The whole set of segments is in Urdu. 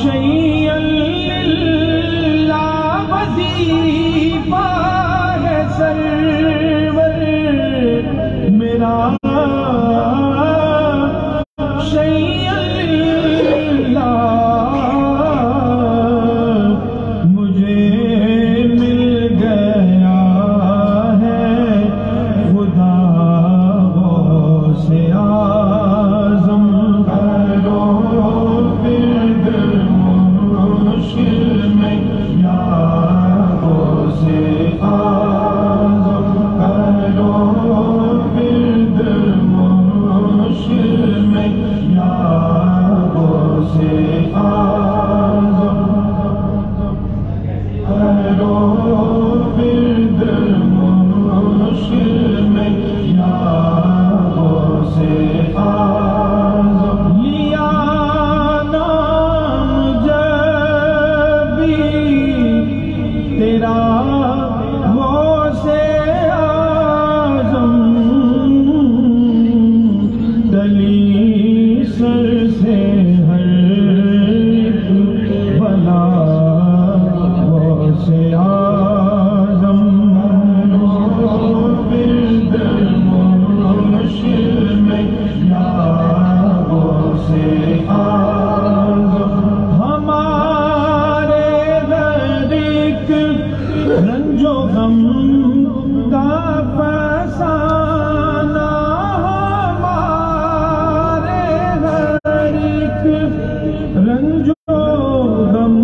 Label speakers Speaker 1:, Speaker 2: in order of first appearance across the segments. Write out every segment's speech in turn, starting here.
Speaker 1: شیئا للہ وظیفہ ہے سرور میرا شیئا للہ مجھے مل گیا ہے خدا غوث اعظم کرو پھر مشکل میں یا غوث اعظم کرو پھر مشکل میں یا غوث اعظم کرو پھر مشکل میں یا غوث اعظم لیا نام جب بھی تیرا غوث اعظم تلی سر سے ہر ایک بلا غوث اعظم پھر مشکل میں یا غوث اعظم ہمارے ہر ایک رنج و غم کا فسانہ ہمارے ہر ایک رنج و غم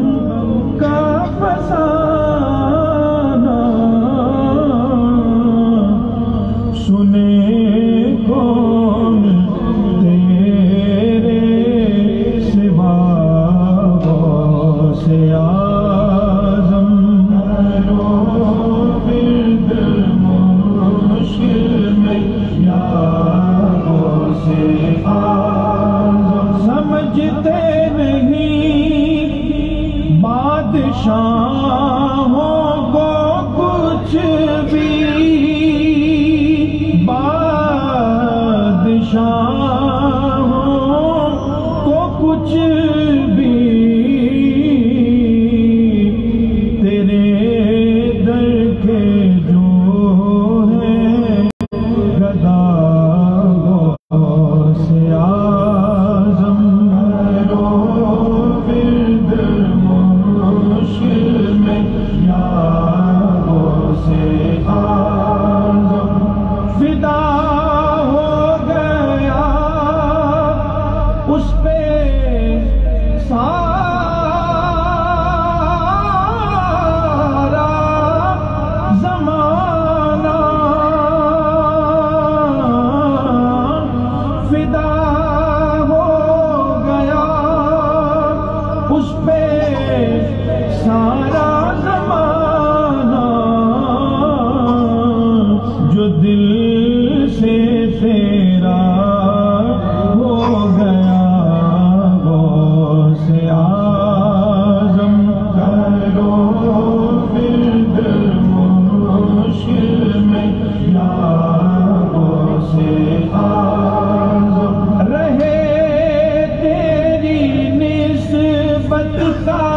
Speaker 1: کا فسانہ سنے کون تیرے سوا غوث اعظم کرو پھر مشکل میں یا غوث اعظم سمجھتے نہیں بادشاہوں کو کچھ بھی بادشاہوں کو کچھ بھی تیرے در کے جو ہیں گدا غوث اعظم کرو پھر مشکل میں یا غوث اعظم فدا ہو گیا اس پہ سارا زمانہ فدا ہو گیا اس پہ سارا زمانہ جو دل سے تیرا ہو گیا غوث اعظم کرو پھر مشکل میں یا غوث اعظم رہے تیری نسبت کا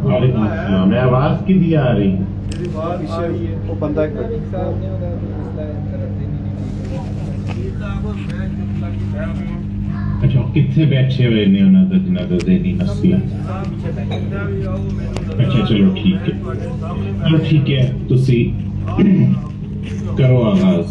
Speaker 2: وعلیکم السلام. آواز کی آ رہی؟
Speaker 3: وہ بندہ
Speaker 2: اچھا کتنے بیٹھے ہوئے نے انہوں کا جنہوں کا ذہنی مسئلہ؟ اچھا چلو ٹھیک ہے تسی کرو آغاز.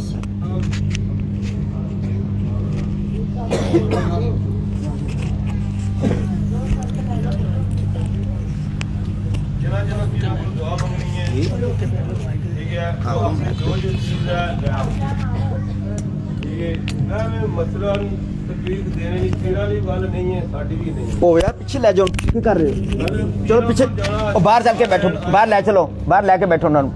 Speaker 3: او یار پیچھے لے جاؤ کی کر رہے ہو چلو پیچھے باہر چل کے بیٹھو باہر لے چلو باہر لے کے بیٹھو انہوں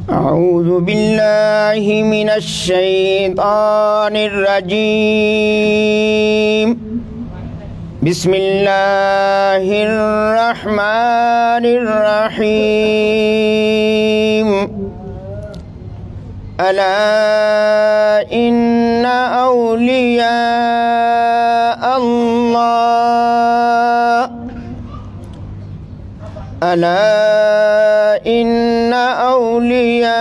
Speaker 3: اعوذ باللہ من الشیطان الرجیم بسم اللہ الرحمن الرحیم الا ان اولیاء اللہ الا ان اولیاء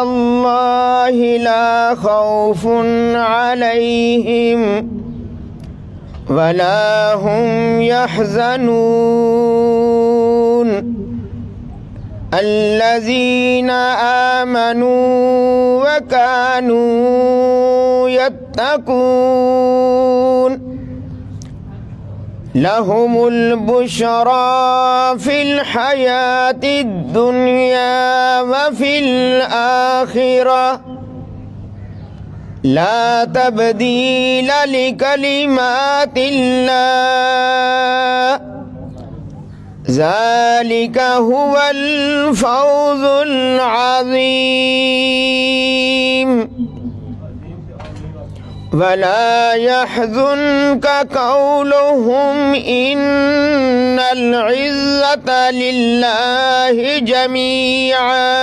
Speaker 3: اللہ لا خوف علیہم ولا هم يحزنون الذين آمنوا وكانوا يتقون لهم البشرى في الحياة الدنيا وفي الآخرة لا تبديل لكلمات الله ذلك هو الفوز العظيم ولا يحزنك قولهم إن العزة لله جميعا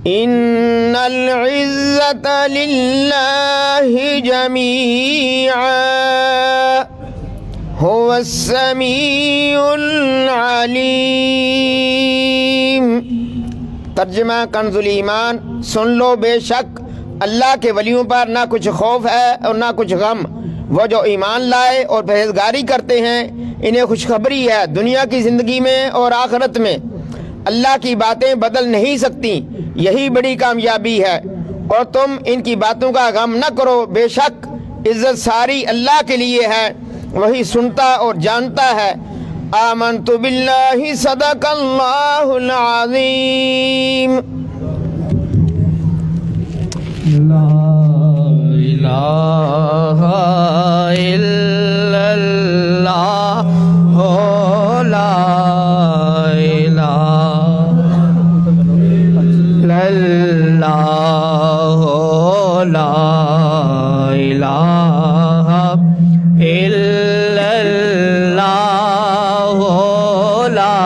Speaker 3: إن العزة لله جميعا هو السميع العليم. ترجمہ کنز الایمان. سن لو بے شک اللہ کے ولیوں پر نہ کچھ خوف ہے اور نہ کچھ غم. وہ جو ایمان لائے اور پرہیزگاری کرتے ہیں انہیں خوشخبری ہے دنیا کی زندگی میں اور آخرت میں. اللہ کی باتیں بدل نہیں سکتی یہی بڑی کامیابی ہے اور تم ان کی باتوں کا غم نہ کرو. بے شک عزت ساری اللہ کے لیے ہے وہی سنتا اور جانتا ہے. آمنت باللہ صدق اللہ العظیم.
Speaker 4: لا الہ الا اللہ لا الہ الا اللہ لا الہ الا اللہ لا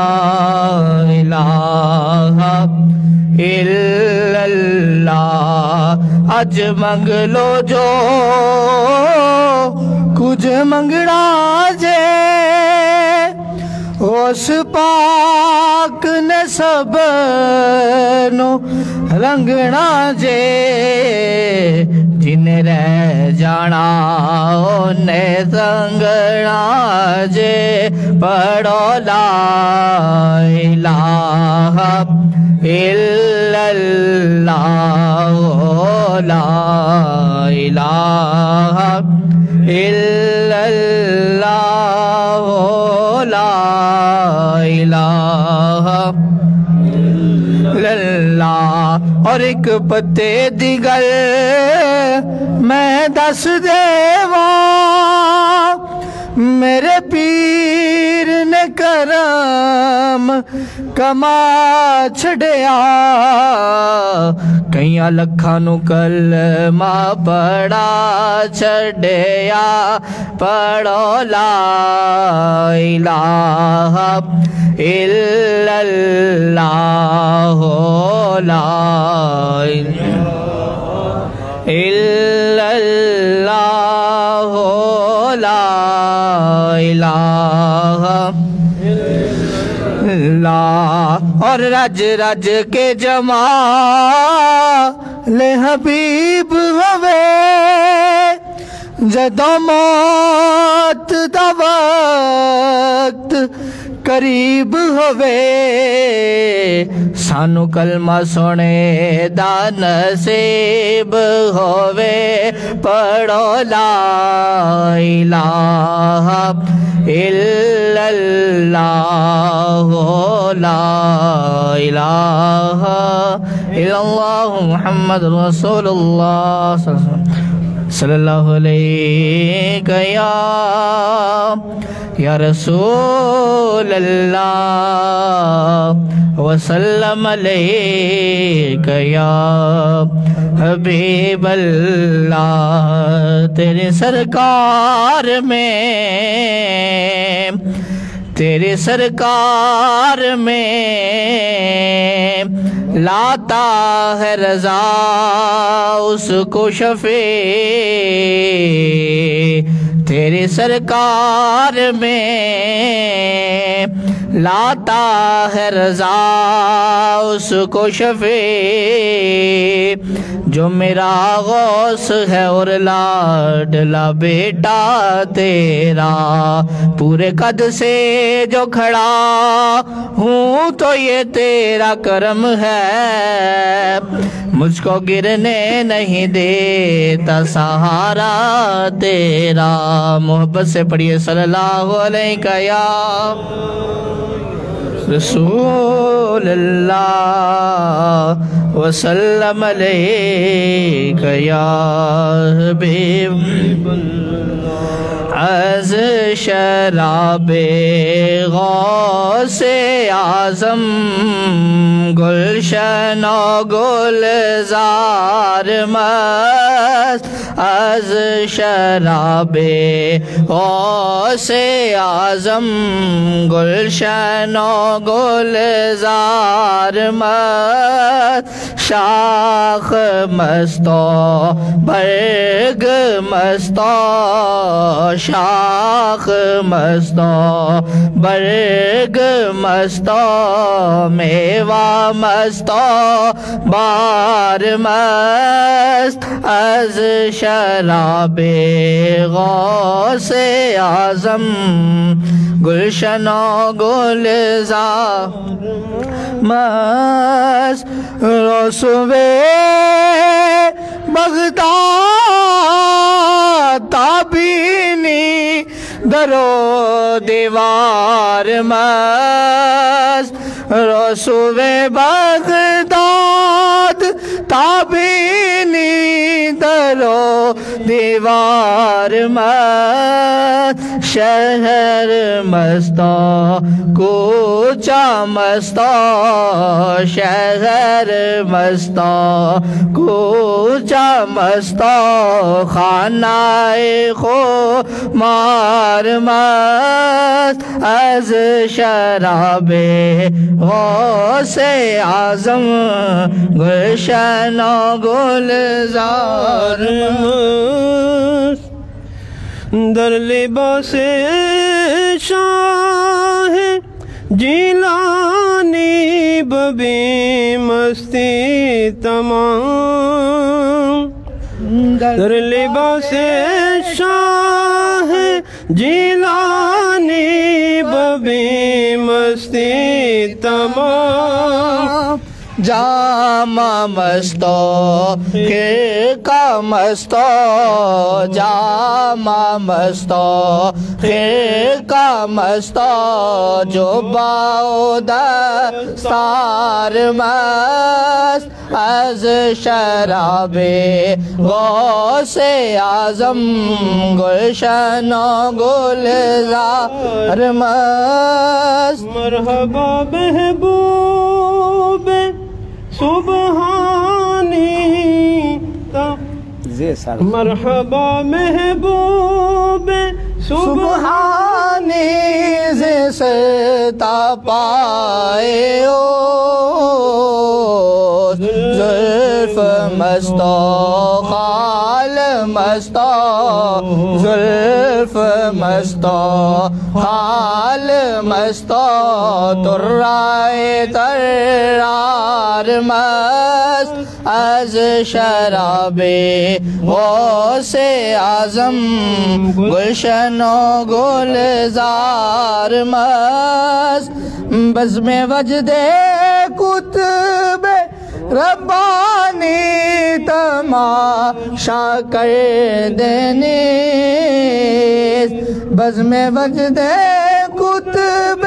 Speaker 4: الہ الا اللہ. اج منگ لو جو کچھ منگنا جے اس پاک نے سب نو رنگنا جے. جن رہ جانا انہیں سنگنا جے. پڑھو لا الہ الا اللہ لا الہ الا اللہ لا الہ الا اللہ. اور ایک پتے دی گل میں دس دیواں میرے پیر نے کرم کما چھڑیا کئیاں لکھاں نو کلمہ پڑھا چھڑیا پڑھو لا الہ الا اللہ لا الا اللہ لا الہ اللہ اور رج رج کے جمال حبیب ہوئے جدوں موت دا وقت قریب ہوئے سانو کلمہ سنے دا نصیب ہوئے پڑھو لا الہ الا اللہ لا الہ الا اللہ محمد رسول اللہ صلی اللہ علیہ یا رسول اللہ وسلم علیہ یا حبیب اللہ تیرے سرکار میں لاتا ہے رضا اس کو شفیع تیرے سرکار میں لاتا ہے رضا اس کو شفیع جو میرا غوث ہے اور لاڈلا بیٹا تیرا پورے قد سے جو کھڑا ہوں تو یہ تیرا کرم ہے مجھ کو گرنے نہیں دیتا سہارا تیرا محبت سے پڑھیے صلی اللہ علیہ یا رسول اللہ وسلم علیہ یا حبیب از شراب غوث اعظم گلشن و گلزار مست از شراب غوث اعظم گلشن و گلزار مست شاخ مستو برگ مستو شاخ مستو برگ مستو میوہ مستو بار مست از شراب غوث اعظم گلشن و گلزار مست رسوے بغداد تابینی درو دیوار مست رسوے بغداد تابینی درو دیوار مست شہر مستو کوچہ مستو شہر مستو کوچہ مستو خانہ خمار مست از شراب غوث اعظم گلشن و گلزار مست در لباس شاہ جیلانی ببی مستی تمام در لباس شاہ جیلانی ببی مستی تمام جامہ مستو خرقہ مستو جامہ مستو خرقہ مستو جبہ دستار مست از شراب غوث اعظم گلشن و گلزار مست
Speaker 1: مرحبا محبوب سبحانی مرحبا محبوب
Speaker 4: سبحانی زستا پائے او زلف مستو خال مستو زلف مستو خال مستو ترائے ترار مست از شراب غوث اعظم گلشن و گلزار مست بزم وجد کتب ربانی تماشا کر دینے بزم وجد کتب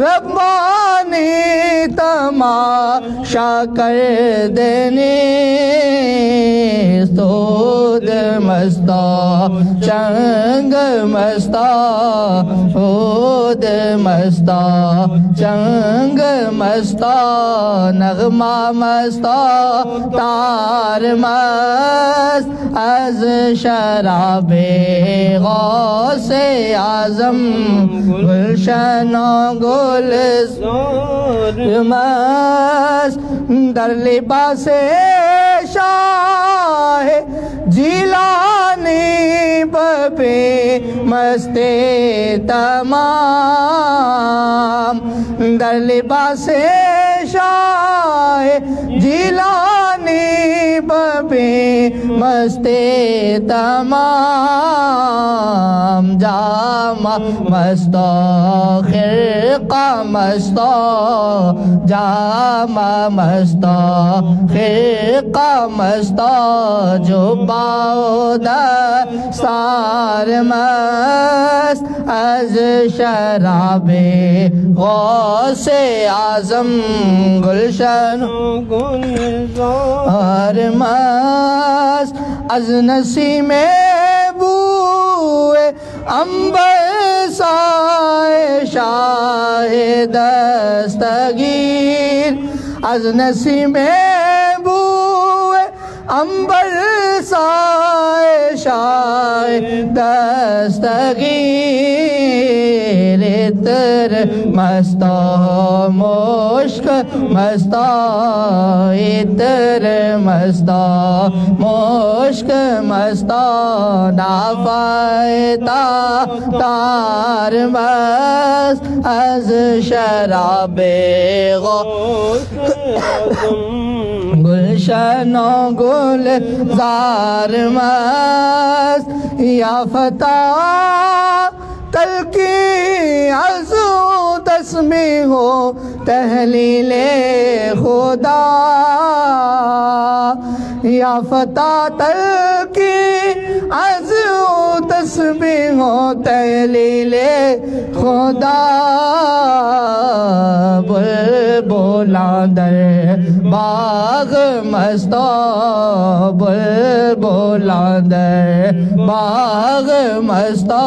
Speaker 4: ربانی تماشا کر دینے سود مستا چنگ مستا سود مستا چنگ مستا نغمہ مستا تار مست از شراب غوث اعظم گلشن و گلزار مست در لباس شاہ جیلانی پہ مست تمام در لباس شاہ جیلانی پہ مست تمام جامہ مستو خرقہ مستو جامہ مستو خرقہ مستو جبہ دستار مست از شراب غوث اعظم گلشن و گلزار مست از نسیم بوئے عنبر سائے شاہ دستگیر از نسیم بوئے عنبر سائے شاہ دستگیر عطر مستا مشک مستا عطر مستا مشک مستا نافائتا تار مست از شراب غوث گلشن و گلزار مست یا فتح تلقی عزو تسمیح و تحلیل خدا یا فتح تلقی عزو تسمیح و تحلیل خدا بلبلاں در باغ مستو بلبلاں در باغ مستو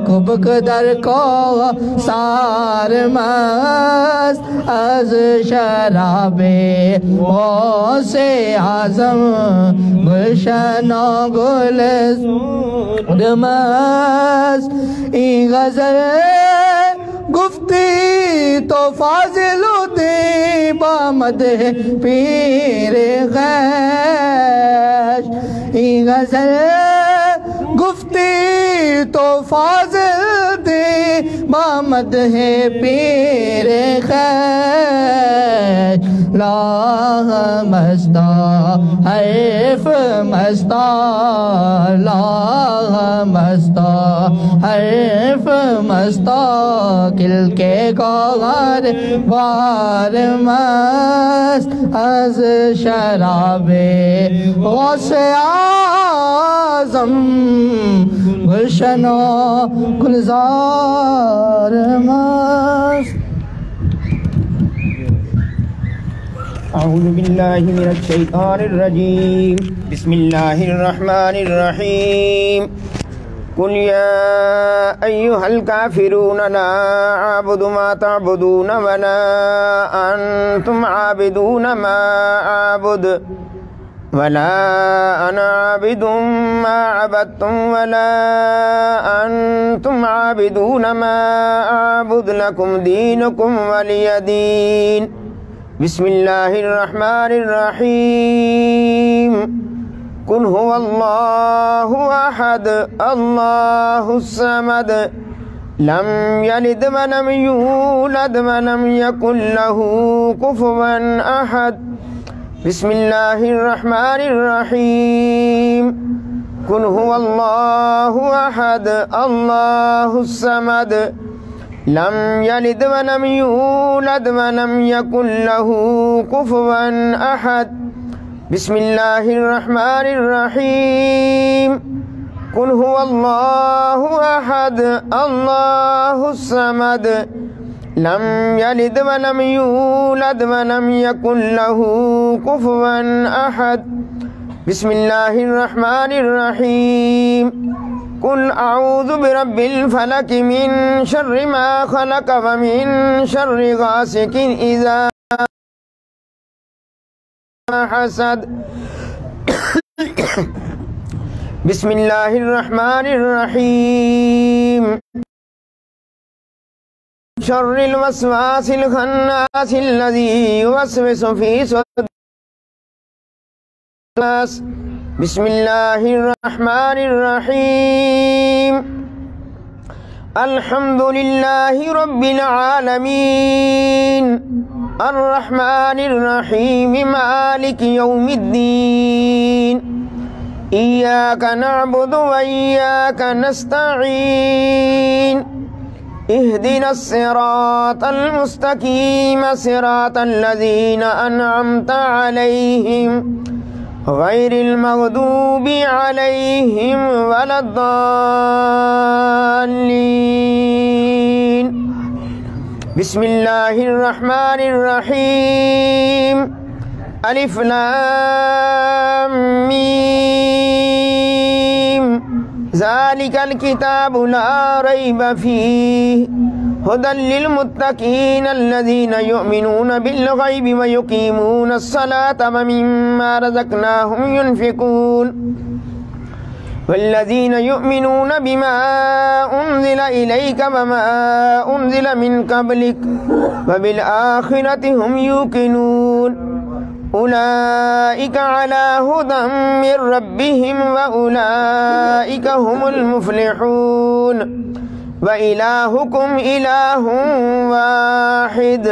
Speaker 4: کبک در کو سار مست از شراب غوث اعظم گلشن و گلزار مست این غزل گفتی تو فاضل ہوتے بامدح پیر غیش این غزل گفتی تو فاضل دے بامدح پیر غیش لاہ مستا حیف مستا لاہ مستا حیف مستا کل کے گوہر بار مست از شراب غوث اعظم گلشن و گلزار مست.
Speaker 3: اعوذ باللہ من الشیطان الرجیم بسم اللہ الرحمن الرحیم قل یا ایہا الکافرون لا اعبد ما تعبدون ولا انتم عابدون ما اعبد ولا انا عابد ما عبدتم ولا انتم عابدون ما اعبد لكم دينكم ولي دين. بسم اللہ الرحمن الرحیم قل هو اللہ احد اللہ الصمد لم یلد ولم یولد ولم یکن له کفوا احد. بسم اللہ الرحمن الرحیم قل هو اللہ احد اللہ الصمد لم یلد ولم یولد ولم یکن له کفوا احد. بسم اللہ الرحمن الرحیم قل هو اللہ احد اللہ الصمد لم یلد ولم یولد ولم یکن له کفوا احد. بسم اللہ الرحمن الرحیم قل اعوذ برب الفلق من شر ما خلق ومن شر غاسق اذا حسد. بسم اللہ الرحمن الرحیم شر الوسواس الخناس الذي يوسوس في صدور الناس. بسم اللہ الرحمن الرحیم الحمد للہ رب العالمین الرحمن الرحیم مالک یوم الدین ایاک نعبد و ایاک نستعین اہدنا الصراط المستقیم صراط الذین انعمت علیہم غیر المغضوب علیہم ولا الضالین. بسم اللہ الرحمن الرحیم الف لام میم ذالک الکتاب لا ریب فیہ هدى للمتقين الذين يؤمنون بالغيب ويقيمون الصلاة ومما رزقناهم ينفقون والذين يؤمنون بما أنزل إليك وما أنزل من قبلك وبالآخرة هم يوقنون أولئك على هدى من ربهم وأولئك هم المفلحون. وإلهكم إله واحد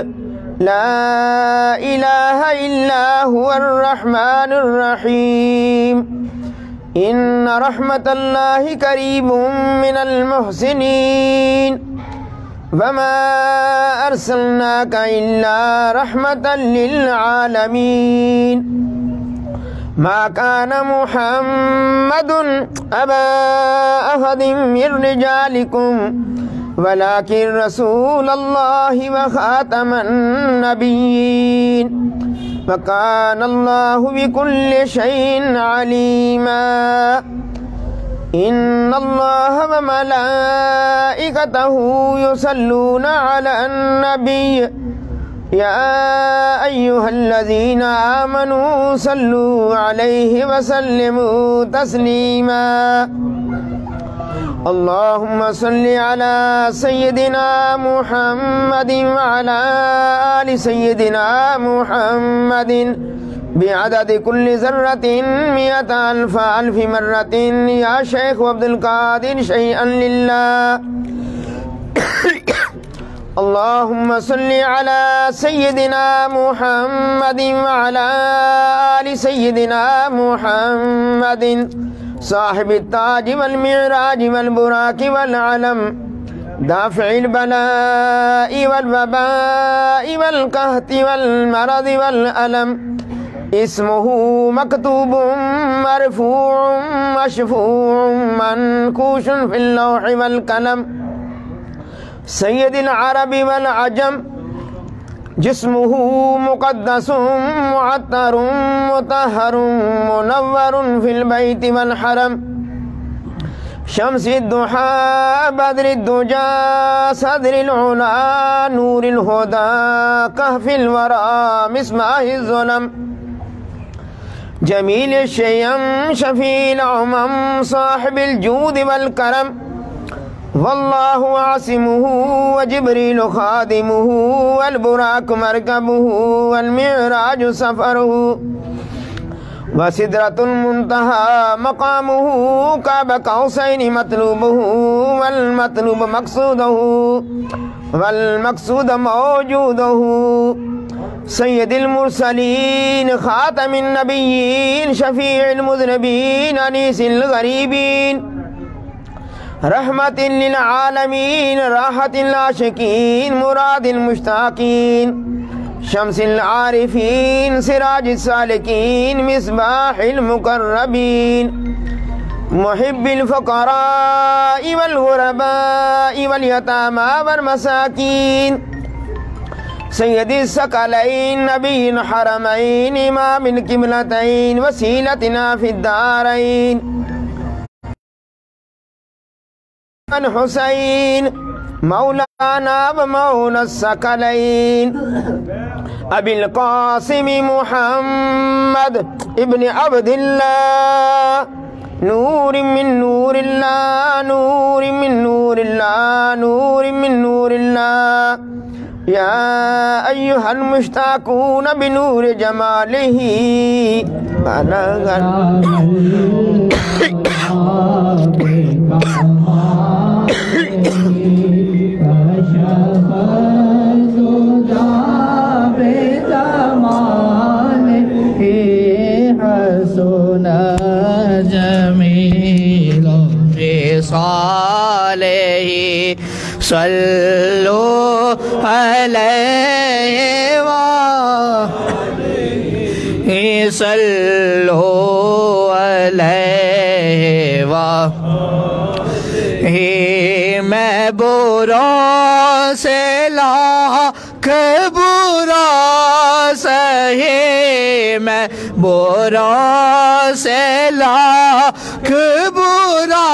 Speaker 3: لا إله إلا هو الرحمن الرحيم إن رحمة الله قريب من المحسنين وما أرسلناك إلا رحمة للعالمين. ما كان محمد أبا أحد من رجالكم ولكن رسول الله وخاتم النبيين وكان الله بكل شيء عليما. إن الله وملائكته يصلون على النبي يا أيها الذين آمنوا صلوا عليه وسلموا تسليما. اللهم صل على سيدنا محمد وعلى آل سيدنا محمد بعدد كل ذرة 100,000 مرة يا شيخ عبد القادر شيئا لله. اللهم صل على سيدنا محمد وعلى آل سيدنا محمد صاحب التاج والمعراج والبراك والعلم دافع البلاء والوباء والقحط والمرض والألم اسمه مكتوب مرفوع مشفوع منكوش في اللوح والقلم سيد العرب والعجم جسمه مقدس معطر مطهر منور في البيت والحرم شمس الضحى بدر الدجى صدر العلا نور الهدى كهف الورى مصباح الظلم جميل الشيم شفيع الأمم صاحب الجود والكرم والله عاصمه وجبريل خادمه والبراك مركبه والمعراج سفره وسدرة المنتهى مقامه كعب قوسين مطلوبه والمطلوب مقصوده والمقصود موجوده سيد المرسلين خاتم النبيين شفيع المذنبين أنيس الغريبين رحمة للعالمين راحة العاشقين مراد المشتاقين شمس العارفين سراج السالكين مصباح المقربين محب الفقراء والغرباء واليتامى والمساكين سيد الثقلين نبي الحرمين إمام القبلتين وسيلتنا في الدارين الحسين مولانا ومولى الثقلين أبي القاسم محمد ابن عبد الله نور من نور الله نور من نور الله نور من نور الله يا أيها المشتاقون بنور جماله
Speaker 4: جميل خصاله صلوا عليه صلوا عليه میں برا سے لاکھ برا سہی میں برا سے لاکھ برا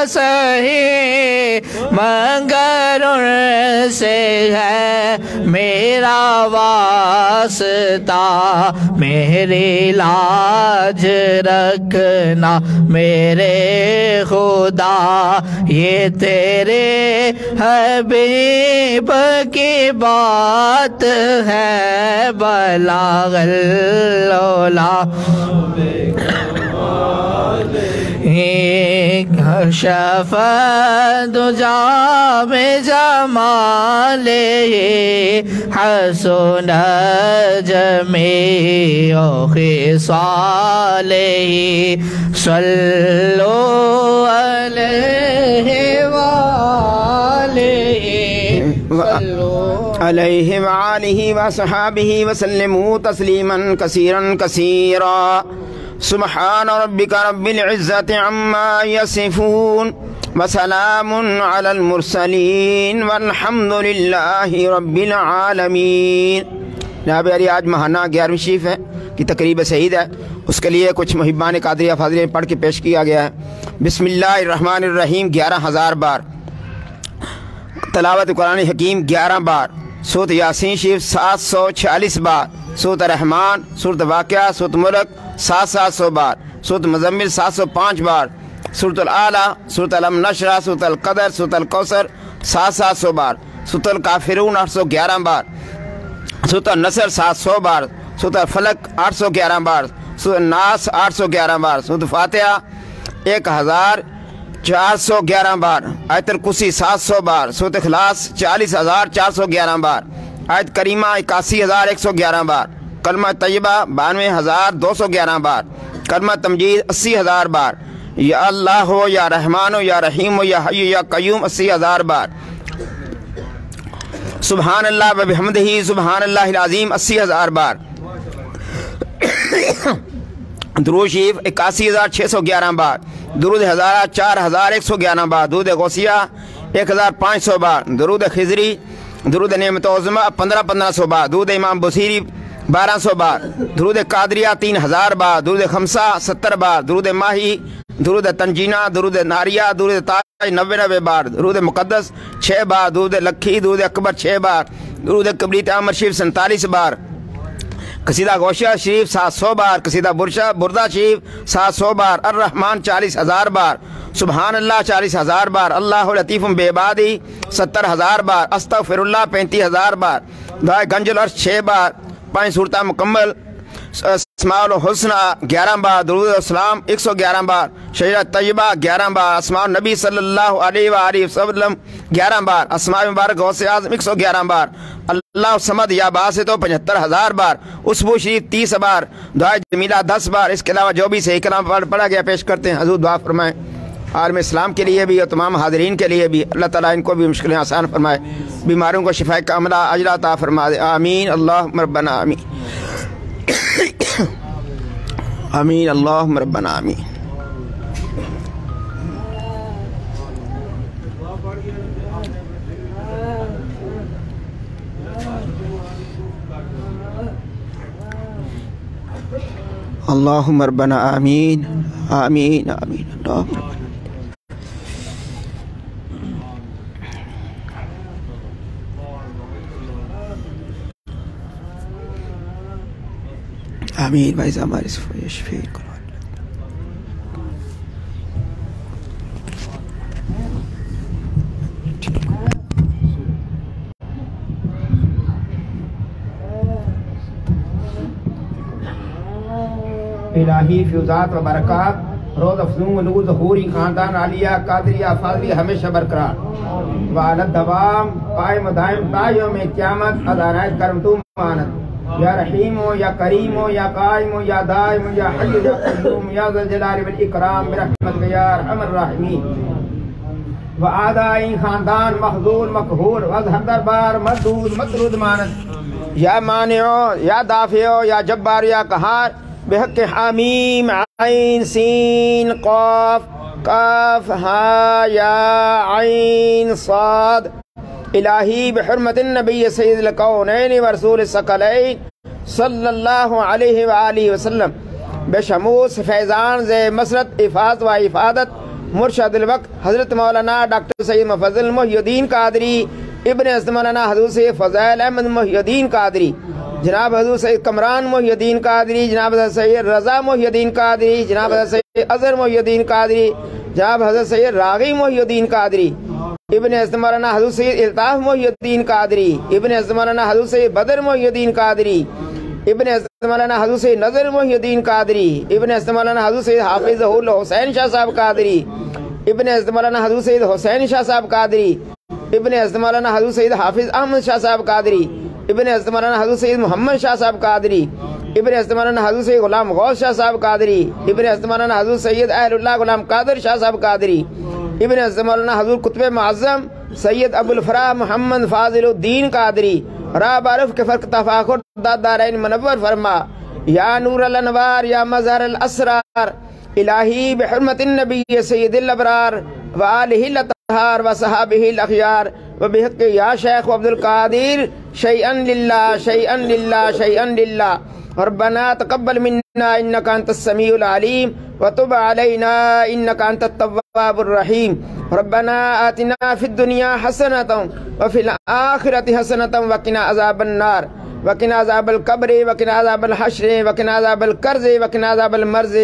Speaker 4: سہی مگر ان سے ہے میرا واسطہ میری لاج رکھنا میرے خدا یہ تیرے حبیب کی بات ہے بلاغ العلا کشف دجا بجمالہ حسن جمیع خصالہ صلوا علیہ
Speaker 3: علیہ وآلہ وصحابہ وسلموا تسلیما کثیرا کثیرا سبحان ربک رب العزت عما یصفون وسلام علی المرسلین والحمد للہ رب العالمین۔ جناب علی آج ماہانہ 11ویں شریف ہے کی تقریب سعید ہے، اس کے لیے کچھ محبان قادریہ فاضلین پڑھ کے پیش کیا گیا ہے۔ بسم اللہ الرحمن الرحیم 11,000 بار، تلاوت قرآن حکیم 11 بار، سورۃ یاسین شریف 746 بار، سورۃ الرحمن، سورۃ واقعہ، سورۃ ملک 700 بار، سورۃ مزمل 705 بار، سورۃ الاعلیٰ، سورۃ علم نشرہ، سورۃ القدر، سورۃ الکوثر 700 بار، سورۃ الکافرون 811 بار، سورۃ النصر 700 بار، سورۃ الفلق 811 بار، سورۃ الناس 811 بار، سورۃ فاتحہ 411 بار، آیت الکرسی 700 بار، سورۃ اخلاص 40,411 بار، آیت کریمہ 81,111 بار، کلمہ طیبہ 92,211 بار، کلمہ تمجید 80,000 بار، یا اللہ ہو یا رحمان ہو یا رحیم ہو یا حی یا قیوم 80,000 بار، سبحان اللہ و بحمدہ سبحان اللہ العظیم 80,000 بار، درود شریف 81,611 بار، درود ہزارہ 4,111 بار، درود غوثیہ 1,500 بار، درود خضری، درود نعمت عظمہ 1500 بار، درود امام بصیری 1200 بار، درود قادریہ 3,000 بار، درود خمسہ 70 بار، درود ماہی، درود تنجینہ، درود ناریہ، درود تاج 99 بار، درود مقدس 6 بار، درود لکھی، درود اکبر 6 بار، درود کبریت عامر شریف 47 بار، قصیدہ غوثیہ شریف 700 بار، قصیدہ بردہ شریف 700 بار، الرحمن 40,000 بار، سبحان اللہ 40,000 بار، اللہ لطیف بعبادہ 70,000 بار، استغفر اللہ 35,000 بار، دعائے گنج العرش 6 بار، 5 صورتہ مکمل، اسماء الحسنہ 11 بار، درود السلام 111 بار، شریعت طیبہ 11 بار، اسماء النبی صلی اللہ علیہ وآلہ وسلم 11 بار، اسماء مبارک غوث اعظم 111 بار، اللہ صمد یا باسط 75,000 بار، اسبو شریف 30 بار، دعائے جمیلہ 10 بار، اس کے علاوہ جو بھی صحیح کلام پڑھا گیا پیش کرتے ہیں، حضور دعا فرمائیں عالم اسلام کے لیے بھی اور تمام حاضرین کے لیے بھی، اللہ تعالیٰ ان کو بھی مشکلیں آسان فرمائے، بیماروں کو شفاء کاملہ عاجلہ عطا فرما دے، آمین اللہم ربنا آمین، آمین اللہم ربنا آمین۔ اللہم ربنا آمین آمین آمین اللہم ربنا آمین وَإِذَا مَرِضْتُ فَهُوَ يَشْفِينِ۔ الہی فیوزات و برکات روز افزون نور ظہوری خاندان عالیہ قادریہ فاضلی ہمیشہ برقرار وعلت دوام قائم دائم تا یوم قیامت ادارائت کرم تو مانت، یا رحیم ہو یا کریم ہو یا قائم ہو یا دائم ہو یا حی یا قیوم یا ذا الجلال والاکرام برحمتک یا ارحم الراحمین۔ وعدائی خاندان محظور مقہور وظہر دربار مردود مطرود مانت، یا مانعو یا دافعو یا جبار یا قہار بحق حامیم عین سین قاف کاف ہا یا عین صاد، الہی بحرمت النبی سید الکونین ورسول الثقلین صلی اللہ علیہ وآلہ وسلم، بشموس فیضان زی مسرت افاظ و افادت مرشد الوقت حضرت مولانا ڈاکٹر سید مفضل محی الدین قادری ابن حضرت مولانا حضور سید فضائل احمد محی الدین قادری، جناب حضور سید کمران محی الدین قادری، جناب حضرت سید رضا محی الدین قادری، جناب حضرت سید اظہر محی الدین قادری، جناب حضرت سید راغی محی الدین قادری، ابن حضرت مولانا حضور سید الطاف محی الدین قادری، ابن حضرت مولانا حضور سید بدر محی الدین قادری، ابن حضرت مولانا حضور سید نظر محی الدین قادری، ابن حضرت مولانا حضور سید حافظ حسین شاہ صاحب قادری، ابن حضرت مولانا حضور سید حسین شاہ صاحب قادری، ابن حضرت مولانا حضور سید حافظ احمد شاہ صاحب قادری، ابن حضرت مولانا حضور سید محمد شاہ صاحب قادری، ابن حضرت مولانا حضور سید غلام غوث شاہ صاحب قادری، ابن حضرت مولانا حضور سید اہل اللہ غلام قادر شاہ صاحب قادری، ابن حضرت مولانا حضور قطب معظم سید ابو الفرا محمد فاضل الدین قادری، را بعرف کے فرق تفاخر داد دارین منور فرما، یا نور الانوار یا مظہر الاسرار، الہی بحرمت النبی سید الابرار وآلہ الاطہار وصحابہ الاخیار وبحق یا شیخ عبد القادر شیئا للہ شیئا للہ شیئا للہ، ربنا تقبل منا انک انت السمیع العلیم وتب علینا انک انت التواب الرحیم، ربنا آتنا فی الدنیا حسنۃ وفی الآخرۃ حسنۃ وقنا عذاب النار وقنا عذاب القبر وقنا عذاب الحشر وقنا عذاب القرض وقنا عذاب المرض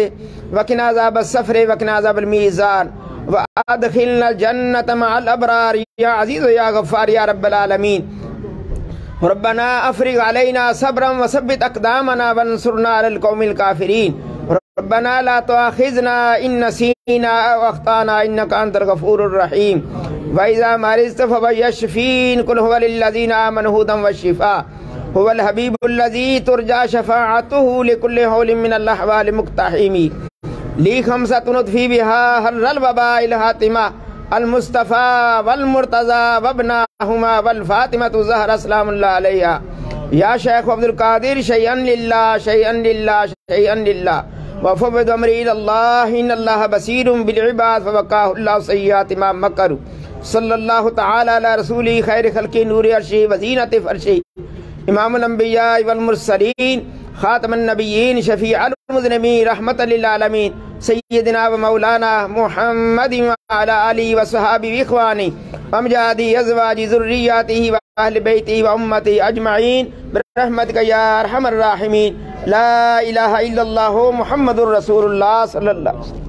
Speaker 3: وقنا عذاب السفر وقنا عذاب الميزان وادخلنا الجنة مع الأبرار يا عزيز يا غفار يا رب العالمين، ربنا افرغ علينا صبرا وثبت أقدامنا وانصرنا على القوم الكافرين، ربنا لا تؤاخذنا إن نسينا أو أخطأنا إنك أنت الغفور الرحيم وإذا مرضت فهو يشفين قل هو للذين آمنوا هدى والشفاء هو الحبيب الذي ترجى شفاعته لكل حول من الأحوال مقتحم لي خمسة نطفي بها هر الوباء الهاتمة المصطفى والمرتضى وابناهما والفاطمة الزهراء سلام الله عليها يا شيخ عبد القادر شيئا لله شيئا لله شيئا لله وفوض امري الى الله ان الله بصير بالعباد فوقاه الله سيئات ما مكروا صلى الله تعالى على رسوله خير خلق نور عرشه وزينة فرشه امام الانبياء والمرسلين خاتم النبيين شفيع المذنبين رحمة للعالمين سيدنا ومولانا محمد وعلى آله وصحابه وإخوانه وأمجاده أزواج ذرياته وأهل بيته وأمته أجمعين برحمتك يا أرحم الراحمين لا إله إلا الله محمد رسول الله صلى الله عليه وسلم